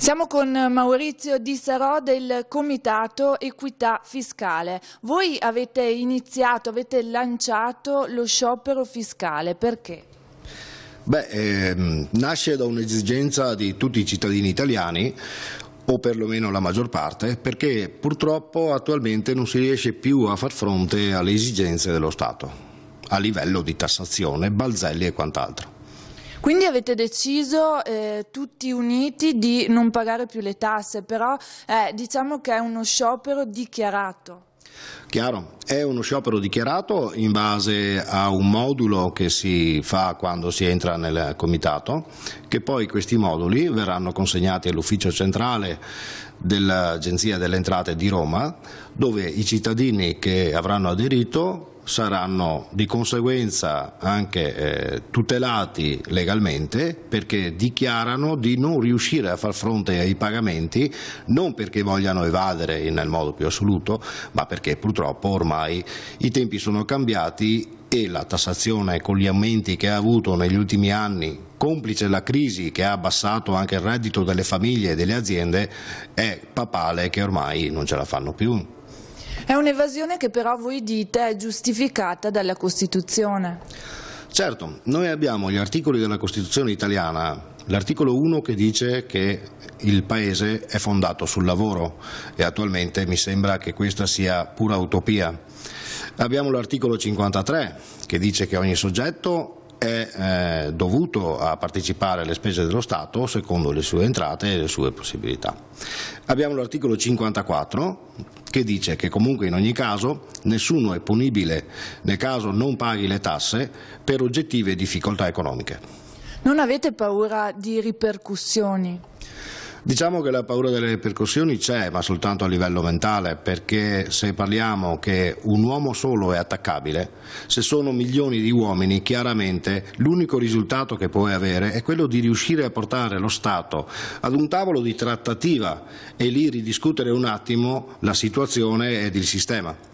Siamo con Maurizio Di Sarò del Comitato Equità Fiscale. Voi avete lanciato lo sciopero fiscale, perché? Nasce da un'esigenza di tutti i cittadini italiani, o perlomeno la maggior parte, perché purtroppo attualmente non si riesce più a far fronte alle esigenze dello Stato, a livello di tassazione, balzelli e quant'altro. Quindi avete deciso tutti uniti di non pagare più le tasse, però diciamo che è uno sciopero dichiarato. Chiaro, è uno sciopero dichiarato in base a un modulo che si fa quando si entra nel comitato, che poi questi moduli verranno consegnati all'ufficio centrale dell'Agenzia delle Entrate di Roma, dove i cittadini che avranno aderito saranno di conseguenza anche tutelati legalmente, perché dichiarano di non riuscire a far fronte ai pagamenti, non perché vogliano evadere nel modo più assoluto, ma perché purtroppo ormai i tempi sono cambiati e la tassazione, con gli aumenti che ha avuto negli ultimi anni, complice la crisi che ha abbassato anche il reddito delle famiglie e delle aziende, è papale che ormai non ce la fanno più. È un'evasione che però voi dite è giustificata dalla Costituzione. Certo, noi abbiamo gli articoli della Costituzione italiana, l'articolo 1 che dice che il Paese è fondato sul lavoro e attualmente mi sembra che questa sia pura utopia. Abbiamo l'articolo 53 che dice che ogni soggetto è dovuto a partecipare alle spese dello Stato secondo le sue entrate e le sue possibilità. Abbiamo l'articolo 54 che dice che comunque in ogni caso nessuno è punibile nel caso non paghi le tasse per oggettive difficoltà economiche. Non avete paura di ripercussioni? Diciamo che la paura delle ripercussioni c'è, ma soltanto a livello mentale, perché se parliamo che un uomo solo è attaccabile, se sono milioni di uomini, chiaramente l'unico risultato che puoi avere è quello di riuscire a portare lo Stato ad un tavolo di trattativa e lì ridiscutere un attimo la situazione ed il sistema.